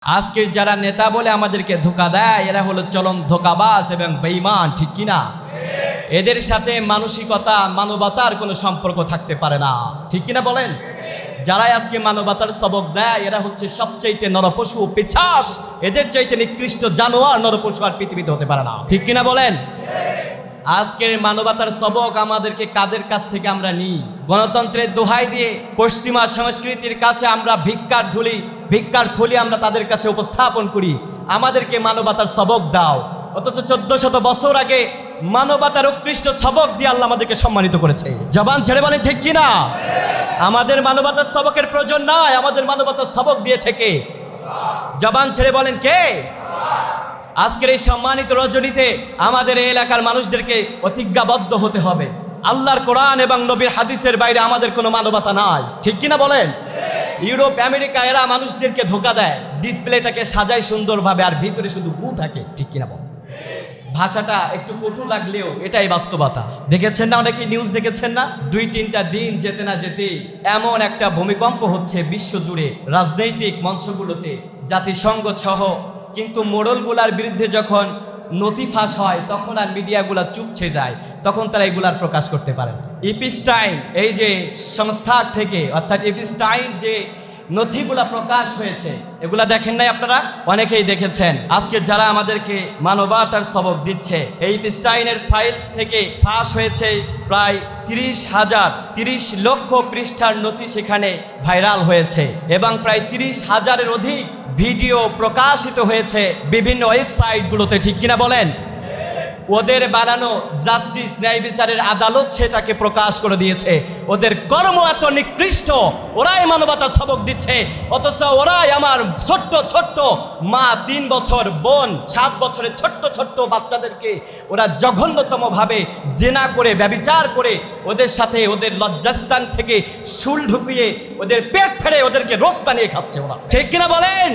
আজকের যারা নেতা বলে আমাদেরকে ধোঁকা দেয় এরা হলো চরম ধোঁকাবাজ এবং বেঈমান, ঠিক কিনা? এদের সাথে মানসিকতা মানবতার কোনো সম্পর্ক থাকতে পারে না, ঠিক কিনা বলেন? যারাই আজকে মানবতার সবক দেয় এরা হচ্ছে সবচাইতে নরপশু পিশাচ। এদের চাইতে নিকৃষ্ট জানোয়ার নরপশু আর পৃথিবীতে হতে পারে না, ঠিক কিনা বলেন? আজকের মানবতার সবক আমাদেরকে কাদের কাছ থেকে আমরা নিই? গণতন্ত্রের দোহাই দিয়ে পশ্চিমা সংস্কৃতির কাছে আমরা ভিক্ষার থলি আমরা তাদের কাছে উপস্থাপন করি, আমাদেরকে মানবতার সবক দাও। অথচ 1400 বছর আগে মানবতার উৎকৃষ্ট সবক দিয়ে আল্লাহ আমাদেরকে সম্মানিত করেছে। জবান ছেড়ে বলেন ঠিক কিনা? আমাদের মানবতার সবকের প্রয়োজন নয়, আমাদের মানবতার সবক দিয়েছে কে? জবান ছেড়ে বলেন কে? আজকের এই সম্মানিত রজনীতে আমাদের এই এলাকার মানুষদেরকে প্রতিজ্ঞাবদ্ধ হতে হবে, আল্লাহর কোরআন এবং নবীর হাদিসের বাইরে আমাদের কোনো মানবতা নাই, ঠিক কিনা বলেন? ইউরোপ আমেরিকা এরা মানুষদেরকে ধোঁকা দেয়, ডিসপ্লেটাকে সাজায় সুন্দরভাবে আর ভিতরে শুধু গু থাকে, ঠিক কিনা বলেন? ভাষাটা একটু কটু লাগলেও এটাই বাস্তবতা। দেখেছেন না, অনেকে নিউজ দেখেছেন না, 2-3টা দিন যেতে না যেতে এমন একটা ভূমিকম্প হচ্ছে বিশ্বজুড়ে রাজনৈতিক মঞ্চগুলোতে, জাতিসংঘ সহ। কিন্তু মোড়লগুলার বিরুদ্ধে যখন নথি ফাঁস হয় তখন আর মিডিয়াগুলা চুপছে যায়, তখন তারা এগুলার প্রকাশ করতে পারে না। ইপিস্টাইন এই যে সংস্থার থেকে, অর্থাৎ ইপিস্টাইন যে নথিগুলা প্রকাশ হয়েছে এগুলা দেখেন নাই আপনারা? অনেকেই দেখেছেন। আজকে যারা আমাদেরকে মানবতার সবক দিচ্ছে, এই ইপিস্টাইনের ফাইলস থেকে ফাঁস হয়েছে প্রায় 30 লক্ষ পৃষ্ঠার নথি সেখানে ভাইরাল হয়েছে এবং প্রায় 30,000-এর অধিক ভিডিও প্রকাশিত হয়েছে বিভিন্ন ওয়েবসাইটগুলোতে, ঠিক কিনা বলেন? ওদের বানানো জাস্টিস ন্যায় বিচারের আদালত সেটাকে প্রকাশ করে দিয়েছে। ওদের কর্ম এত নিকৃষ্ট, ওরাই মানবতার সবক দিচ্ছে, অথচ ওরাই আমার ছোট্ট ছোট্ট মা, 3 বছর বোন, 7 বছরের ছোট্ট ছোট্ট বাচ্চাদেরকে ওরা জঘন্যতম ভাবে জিনা করে ব্যভিচার করে ওদের সাথে ওদের লজ্জাস্থান থেকে শুল ঢুকিয়ে ওদের পেট ফেড়ে ওদেরকে রোস্ট বানিয়ে খাচ্ছে ওরা, ঠিক কিনা বলেন?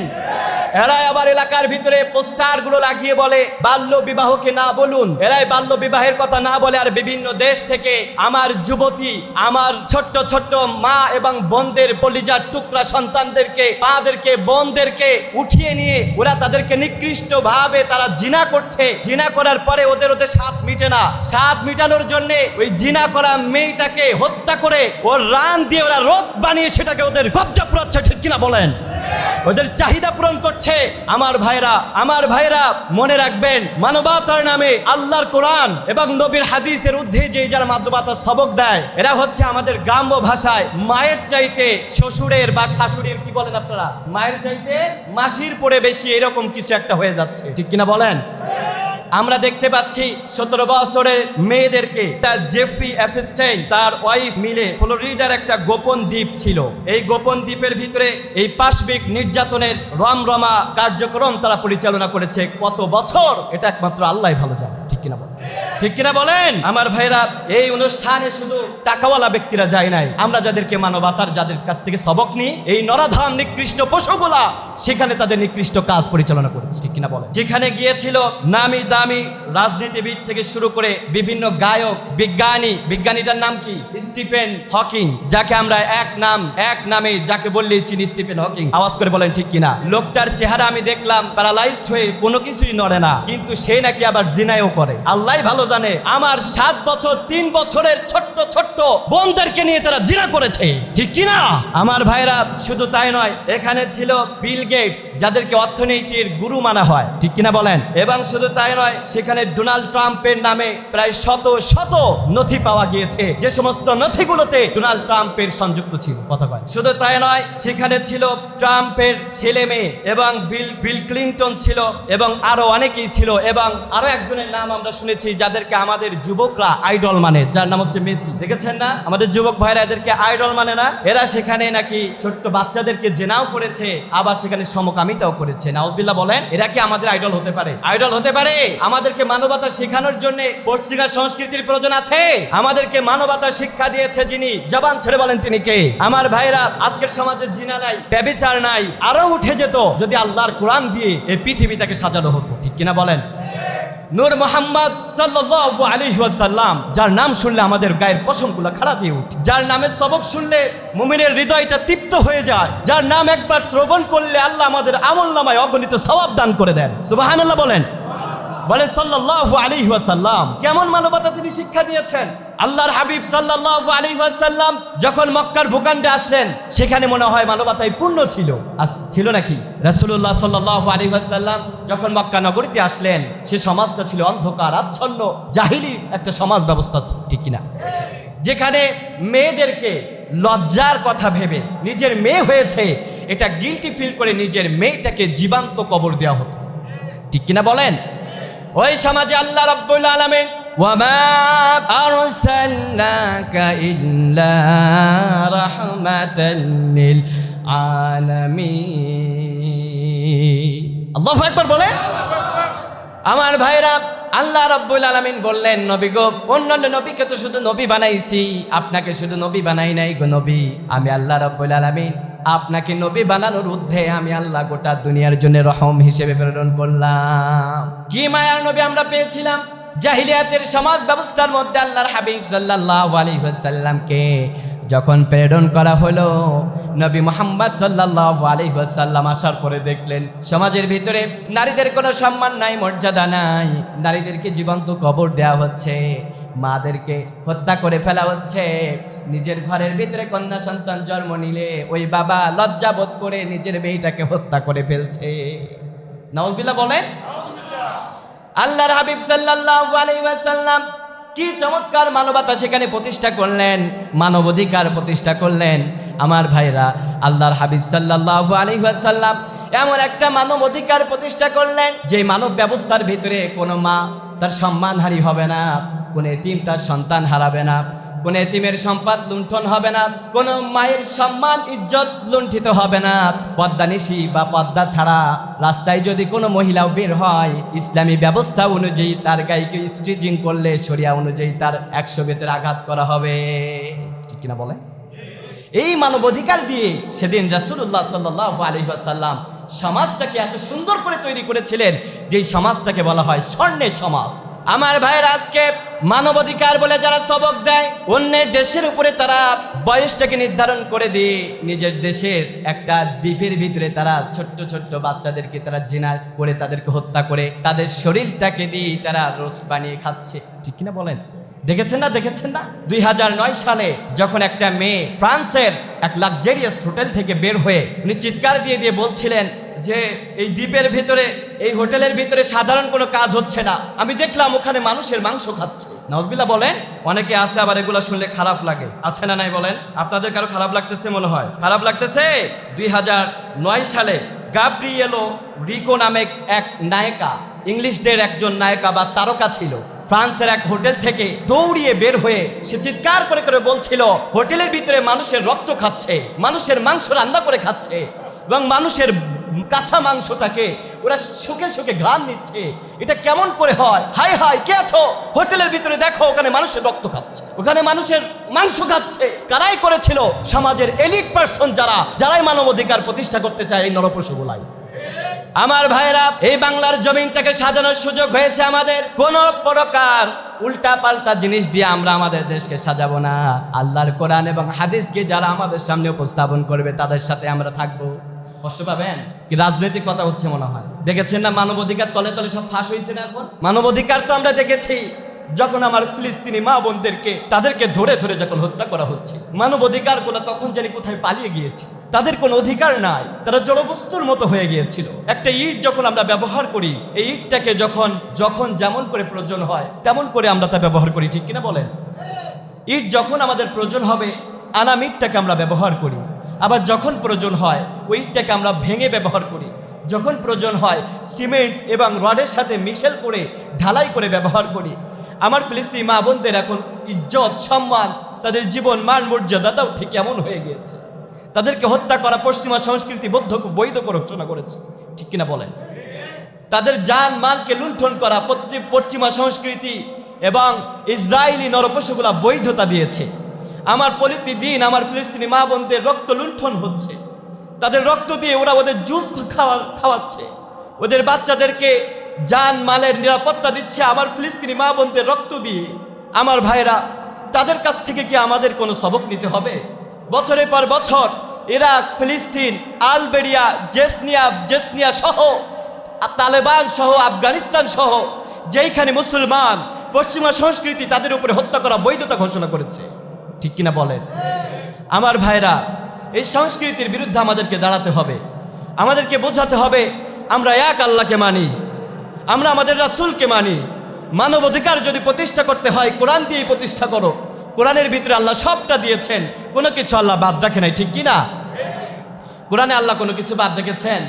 এরাই আবার এলাকার ভিতরে পোস্টারগুলো লাগিয়ে বলে বাল্য বিবাহকে না বলুন, এরাই বাল্য বিবাহের কথা না বলে আর বিভিন্ন দেশ থেকে আমার যুবতী, আমার ছোট্ট ছোট্ট মা এবং বোনদের কলিজার টুকরা সন্তানদেরকে, মাদেরকে, বোনদেরকে উঠিয়ে নিয়ে ওরা তাদেরকে নিকৃষ্ট ভাবে তারা জিনা করছে। জিনা করার পরে ওদের স্বাদ মিটে না, স্বাদ মিটানোর জন্য ওই জিনা করা মেয়েটাকে হত্যা করে ওর রান দিয়ে ওরা রোস্ট বানিয়ে সেটাকে ওদের কব্জা পুরাচ্ছে, ঠিক কিনা বলেন? ওদের চাহিদা পূরণ করছে। আমার ভাইরা মনে রাখবেন, মানবতার নামে আল্লাহর কোরআন এবং নবীর হাদিসের ঊর্ধ্বে যে যারা মানবতার সবক দেয় এরা হচ্ছে আমাদের গ্রাম্য ভাষায় মায়ের চাইতে শ্বশুরের বা শাশুড়ির, কি বলেন আপনারা, মায়ের চাইতে মাসির পরে বেশি, এরকম কিছু একটা হয়ে যাচ্ছে, ঠিক কিনা বলেন? আমরা দেখতে পাচ্ছি 17 বছরের মেয়েদেরকে জেফ্রি এপস্টাইন তার ওয়াইফ মিলে ফ্লোরিডার একটা গোপন দ্বীপ ছিল, এই গোপন দ্বীপের ভিতরে এই পাশবিক নির্যাতনের রমরমা কার্যক্রম তারা পরিচালনা করেছে কত বছর, এটা একমাত্র আল্লাহই ভালো জানে, ঠিক কিনা বলেন? ঠিক কিনা বলেন? আমার ভাইরা, এই অনুষ্ঠানে শুধু টাকাওয়ালা ব্যক্তিরা যায় নাই, আমরা যাদেরকে মানবতার যাদের কাছ থেকে সবক নিই, এই নরাধাম নিকৃষ্ট পশুগুলা সেখানে তাদের নিকৃষ্ট কাজ পরিচালনা করেছে, ঠিক কিনা বলেন? যেখানে গিয়েছিল নামি দামি রাজনীতিবিদ থেকে শুরু করে বিভিন্ন গায়ক, বিজ্ঞানীটার নাম কি? স্টিফেন হকিং, যাকে আমরা এক নামে যাকে বললেই চিনি, স্টিফেন হকিং। আওয়াজ করে বলেন ঠিক কিনা? লোকটার চেহারা আমি দেখলাম প্যারালাইজড হয়ে কোনো কিছুই নড়ে না, কিন্তু সে নাকি আবার জিনায়ও করে। আল্লাহ ভালো জানে, আমার 7 বছর 3 বছরের ছোট্ট ছোট্ট বোনদেরকে নিয়ে তারা জিনা করেছে, ঠিক কিনা? আমার ভাইরা, শুধু তাই নয়, এখানে ছিল বিল গেটস, যাদেরকে অর্থনীতির গুরু মানা হয়, ঠিক কিনা বলেন? এবং শুধু তাই নয়, সেখানে ডোনাল্ড ট্রাম্পের নামে প্রায় শত নথি পাওয়া গিয়েছে, যে সমস্ত নথিগুলোতে ডোনাল্ড ট্রাম্পের সংযুক্ত ছিল, কথা কয়। শুধু তাই নয়, সেখানে ছিল ট্রাম্পের ছেলে মেয়ে এবং বিল ক্লিনটন ছিল এবং আরো অনেকেই ছিল, এবং আরো একজনের নাম আমরা শুনেছি যাদেরকে আমাদের যুবকরা আইডল মানে, যার নাম হচ্ছে মেসি। দেখেছেন না আমাদের যুবক ভাইরা এদেরকে আইডল মানে না? এরা সেখানে নাকি ছোট্ট বাচ্চাদেরকে জেনাও করেছে, আবার সেখানে সমকামিতাও করেছে। নাউজুবিল্লাহ বলেন, এরা কি আমাদের আইডল হতে পারে? আইডল হতে পারে? আমাদেরকে মানবতা শেখানোর জন্য পশ্চিমা সংস্কৃতির প্রয়োজন আছে? আমাদেরকে মানবতা শিক্ষা দিয়েছে যিনি, জবান ছেড়ে বলেন তিনি কে? আমার ভাইরা, আজকের সমাজে জিনা নাই, ব্যভিচার নাই, আরো উঠে যেত যদি আল্লাহর কোরআন দিয়ে এই পৃথিবীটাকে সাজানো হতো, ঠিক কিনা বলেন? নূর মোহাম্মদ সাল্লাল্লাহু আলাইহি ওয়াসাল্লাম, যার নাম শুনলে আমাদের গায়ের পশমগুলো খাড়া দিয়ে ওঠে, যার নামের সবক শুনলে মুমিনের হৃদয়টা তৃপ্ত হয়ে যায়, যার নাম একবার শ্রবণ করলে আল্লাহ আমাদের আমলনামায় অগণিত সওয়াব দান করে দেন। সুবহানাল্লাহ বলেন সাল্লাল্লাহু আলাইহি ওয়াসাল্লাম। কেমন মানবতা তিনি শিক্ষা দিয়েছেন। আল্লাহর হাবিব সাল্লাল্লাহু আলাইহি ওয়াসাল্লাম যখন মক্কার ভূখণ্ডে আসলেন, সেখানে মনে হয় মানবতায় পূর্ণ ছিল নাকি? রাসূলুল্লাহ সাল্লাল্লাহু আলাইহি ওয়াসাল্লাম যখন মক্কা নগরীতে আসলেন, সে সমাজটা ছিল অন্ধকার আচ্ছন্ন জাহিলি একটা সমাজ ব্যবস্থা, ঠিক কিনা? যেখানে মেয়েদেরকে লজ্জার কথা ভেবে নিজের মেয়ে হয়েছে এটা গিল্টি ফিল করে নিজের মেয়েটাকে জীবন্ত কবর দেওয়া হতো, ঠিক কিনা বলেন? ওই সমাজে আল্লাহ রাব্বুল আলামিন ওয়ামা আরসালনাকা ইল্লা রাহমাতাল লিল আলামিন। আল্লাহু আকবার বলেন। আমার ভাইরা, আল্লাহ রাব্বুল আলামিন বললেন, নবী গো, অন্যান্য নবীকে তো শুধু নবী বানাইছি, আপনাকে শুধু নবী বানাই নাই গো নবী। আমি আল্লাহ রাব্বুল আলামিন আপনাকে নবী বানানোর ঊর্ধ্বে আমি আল্লাহ গোটা দুনিয়ার জন্য রহম হিসেবে প্রেরণ করলাম। কি মায়ার নবী আমরা পেয়েছিলাম। জাহিলিয়াতের সমাজ ব্যবস্থার মধ্যে আল্লাহর হাবিব সাল্লাল্লাহু আলাইহি ওয়াসাল্লামকে যখন প্রেরণ করা হলো, নবী মুহাম্মদ সাল্লাল্লাহু আলাইহি ওয়াসাল্লাম আসার পরে দেখলেন সমাজের ভিতরে নারীদের কোনো সম্মান নাই, মর্যাদা নাই, নারীদেরকে জীবন্ত কবর দেওয়া হচ্ছে, মাদেরকে হত্যা করে ফেলা হচ্ছে। নিজের ঘরের ভিতরে কন্যা সন্তান জন্ম নিলে ওই বাবা লজ্জাবোধ করে নিজের মেয়েটাকে হত্যা করে ফেলছে। নাউজুবিল্লাহ বলেন। আল্লাহর হাবিব সাল্লাল্লাহু আলাইহি ওয়াসাল্লাম কি চমৎকার মানবতা সেখানে প্রতিষ্ঠা করলেন, মানবাধিকার প্রতিষ্ঠা করলেন। আমার ভাইরা, আল্লাহর হাবিব সাল্লাল্লাহু আলাইহি ওয়াসাল্লাম এমন একটা মানব অধিকার প্রতিষ্ঠা করলেন যে মানব ব্যবস্থার ভিতরে কোনো মা তার সম্মানহারি হবে না, কোনো এতিম তার সন্তান হারাবে না, কোনো এতিমের সম্পদ লুণ্ঠন হবে না, কোনো মায়ের সম্মান ইজ্জত লুণ্ঠিত হবে না। পর্দানিশি বা পর্দা ছাড়া রাস্তায় যদি কোনো মহিলাও বের হয়, ইসলামী ব্যবস্থা অনুযায়ী তার গায়েকে স্ট্রিচিং করলে শরিয়া অনুযায়ী তার 100 বেতের আঘাত করা হবে, ঠিক কিনা বলে? এই মানবাধিকার দিয়ে সেদিন রাসূলুল্লাহ সাল্লাল্লাহু আলাইহি ওয়াসাল্লাম সমাজটাকে এত সুন্দর করে তৈরি করেছিলেন যে সমাজটাকে বলা হয় স্বর্ণের সমাজ। আমার ভাইয়ের, আজকে মানবাধিকার বলে যারা সবক দেয়, অন্যের দেশের উপরে তারা বয়সটাকে নির্ধারণ করে দিয়ে নিজের দেশের একটা দ্বীপের ভিতরে তারা ছোট্ট ছোট্ট বাচ্চাদেরকে তারা জিনা করে তাদেরকে হত্যা করে তাদের শরীরটাকে দিয়ে তারা রোস্ট বানিয়ে খাচ্ছে, ঠিক কিনা বলেন? দেখেছেন না 2009 সালে যখন একটা মেয়ে ফ্রান্সের এক লাক্সারিয়াস হোটেল থেকে বের হয়ে উনি চিৎকার দিয়ে দিয়ে বলছিলেন যে এই দ্বীপের ভিতরে, এই হোটেলের ভিতরে সাধারণ কোনো কাজ হচ্ছে না, আমি দেখলাম ওখানে মানুষের মাংস খাচ্ছে। নাউজুবিল্লাহ বলেন। অনেকে আছে আবার এগুলো শুনলে খারাপ লাগে, আছে না নাই বলেন? আপনাদের কারো খারাপ লাগতেছে মনে হয়? খারাপ লাগতেছে। 2009 সালে গাব্রিয়েলো রিকো নামে এক নায়িকা, ইংলিশদের একজন নায়িকা বা তারকা ছিল, ফ্রান্সের এক হোটেল থেকে দৌড়িয়ে বের হয়ে সে চিৎকার করে করে বলছিল হোটেলের ভিতরে মানুষের রক্ত খাচ্ছে, মানুষের মাংস রান্না করে খাচ্ছে এবং মানুষের কাঁচা মাংসটাকে ওরা শুকে শুকে ঘ্রাণ নিচ্ছে। এটা কেমন করে হয়? হাই হাই, কে আছো? হোটেলের ভিতরে দেখো, ওখানে মানুষের রক্ত খাচ্ছে, ওখানে মানুষের মাংস খাচ্ছে। কারাই করেছিল? সমাজের এলিট পার্সন, যারাই মানবাধিকার প্রতিষ্ঠা করতে চায় এই নরপশুগুলাই। আমার ভাইরা, এই বাংলার জমিনটাকে সাজানোর সুযোগ হয়েছে আমাদের। কোন প্রকার উল্টা পাল্টা জিনিস দিয়ে আমরা আমাদের দেশকে সাজাবো না। আল্লাহর কোরআন এবং হাদিসকে যারা আমাদের সামনে উপস্থাপন করবে তাদের সাথে আমরা থাকবো। কষ্ট পাবেন কি? রাজনৈতিক কথা হচ্ছে মনে হয়। দেখেছেন না মানবাধিকার তলে তলে সব ফাঁস হয়েছে না? এখন মানবাধিকার তো আমরা দেখেছি যখন আমার ফিলিস্তিনি মা বোনদেরকে তাদেরকে ধরে ধরে যখন হত্যা করা হচ্ছে, মানবাধিকার গুলো তখন জানি কোথায় পালিয়ে গিয়েছে। তাদের কোনো অধিকার নাই, তারা জড়বস্তুর মতো হয়ে গিয়েছিল। একটা ইট যখন আমরা ব্যবহার করি, এই ইটটাকে যখন যেমন করে প্রয়োজন হয় তেমন করে আমরা তা ব্যবহার করি, ঠিক কিনা বলেন? ইট যখন আমাদের প্রয়োজন হবে আনাম ইটটাকে আমরা ব্যবহার করি, আবার যখন প্রয়োজন হয় ওই ইটটাকে আমরা ভেঙে ব্যবহার করি, যখন প্রয়োজন হয় সিমেন্ট এবং রডের সাথে মিশেল করে ঢালাই করে ব্যবহার করি। আমার ফিলিস্তিনি মা বোনদের এখন ইজ্জত, সম্মান, তাদের জীবন, মান, মর্যাদাটাও ঠিক এমন হয়ে গিয়েছে। তাদেরকে হত্যা করা পশ্চিমা সংস্কৃতি বৈধ ঘোষণা করেছে, ঠিক কিনা বলেন? তাদের জান মালকে লুণ্ঠন করা পশ্চিমা সংস্কৃতি এবং ইসরায়েলি নরপশুগুলা বৈধতা দিয়েছে। আমার প্রতিদিন আমার ফিলিস্তিনি মা বোনদের রক্ত লুণ্ঠন হচ্ছে, তাদের রক্ত দিয়ে ওরা ওদের জুস খাওয়াচ্ছে, ওদের বাচ্চাদেরকে জান মালের নিরাপত্তা দিচ্ছে আমার ফিলিস্তিনি মা বোনদের রক্ত দিয়ে। আমার ভাইরা, তাদের কাছ থেকে কি আমাদের কোনো সবক নিতে হবে? বছরের পর বছর ইরাক, ফিলিস্তিন, আলবেরিয়া, জেসনিয়া সহ, তালেবান সহ, আফগানিস্তান সহ যেইখানে মুসলমান পশ্চিমা সংস্কৃতি তাদের উপরে হত্যা করা বৈধতা ঘোষণা করেছে, ঠিক কিনা বলেন? আমার ভাইরা, এই সংস্কৃতির বিরুদ্ধে আমাদেরকে দাঁড়াতে হবে। আমাদেরকে বোঝাতে হবে আমরা এক আল্লাহকে মানি, আমরা আমাদের রাসূলকে মানি। মানব অধিকার যদি প্রতিষ্ঠা করতে হয় কোরআন দিয়েই প্রতিষ্ঠা করো। কোরআনের ভিতরে আল্লাহ সবটা দিয়েছেন, কোনো কিছু আল্লাহ বাদ রাখে নাই, ঠিক কিনা? কোরআনে আল্লাহ কোনো কিছু বাদ রেখেছেন?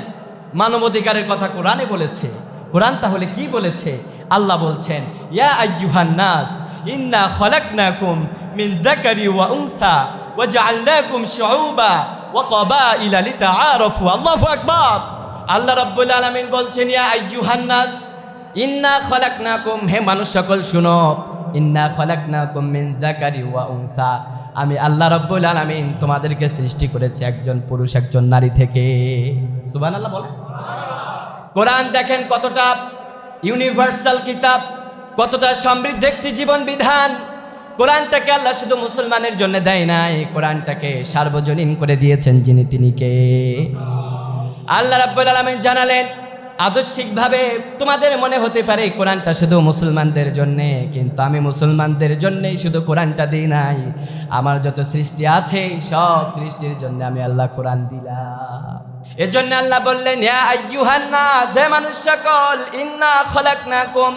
মানব অধিকারের কথা কোরআনে বলেছে। কোরআন তাহলে কি বলেছে? আল্লাহ বলছেন, ইয়া আইয়ুহান নাস ইন্না খলাকনাকুম মিন যাকারি ওয়া উনসা ওয়া জাআলনাকুম শুউবা ওয়া ক্বাবাইলা লিতাআরাফু। আল্লাহু আকবার। আল্লাহ রাব্বুল আলামিন বলছেন, ইয়া আইয়ুহান নাস ইন্না খলাকনাকুম, হে মানুষ সকল শুনো, ইন্না খলাকনাকুম মিন যাকারি ওয়া উনসা, আমি আল্লাহ রাব্বুল আলামিন তোমাদেরকে সৃষ্টি করেছি একজন পুরুষ একজন নারী থেকে। সুবহানাল্লাহ বলেন। কোরআন দেখেন কতটা ইউনিভার্সাল কিতাব, কতটা সমৃদ্ধ একটি জীবন বিধান। কোরআনটাকে আল্লাহ শুধু মুসলমানের জন্য দেয় নাই, কোরআনটাকে সার্বজনীন করে দিয়েছেন যিনি, তিনি কে? আল্লাহ রাব্বুল আলামিন জানালেন, আদর্শিকভাবে তোমাদের মনে হতে পারে কোরআনটা শুধু মুসলমানদের জন্যে, কিন্তু আমি মুসলমানদের জন্যেই শুধু কোরআনটা দিই নাই, আমার যত সৃষ্টি আছে সব সৃষ্টির জন্য আমি আল্লাহ কোরআন দিলাম। এজন্য আল্লাহ বললেন, ইয়া আইয়ুহান নাস, হে মানুষ সকল, ইন্না খলাকনাকুম,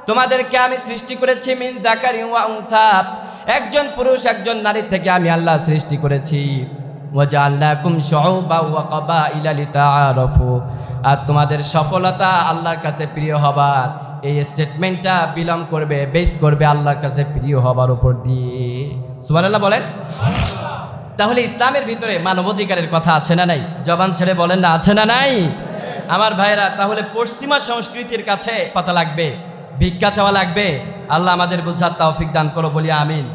তোমাদেরকে আমি সৃষ্টি করেছি মিন যাকারি ওয়া উনসা, একজন পুরুষ একজন নারী থেকে আমি আল্লাহ সৃষ্টি করেছি। ওয়া জাআলনাকুম শুউবা ওয়া ক্বাবাইলা লিতাআরাফু, আর তোমাদের সফলতা আল্লাহর কাছে প্রিয় হবার এই স্টেটমেন্টটা বিলং করবে, বেস করবে আল্লাহর কাছে প্রিয় হবার উপর দিয়ে। সুবহানাল্লাহ বলেন। তাহলে ইসলামের ভিতরে মানবাধিকারের কথা আছে না নাই? জবান ছেড়ে বলেন না, আছে না নাই? আমার ভাইরা, তাহলে পশ্চিমা সংস্কৃতির কাছে পাতা লাগবে, ভিক্ষা চাওয়া লাগবে? আল্লাহ আমাদের বুঝার তৌফিক দান করো, বলি আমিন।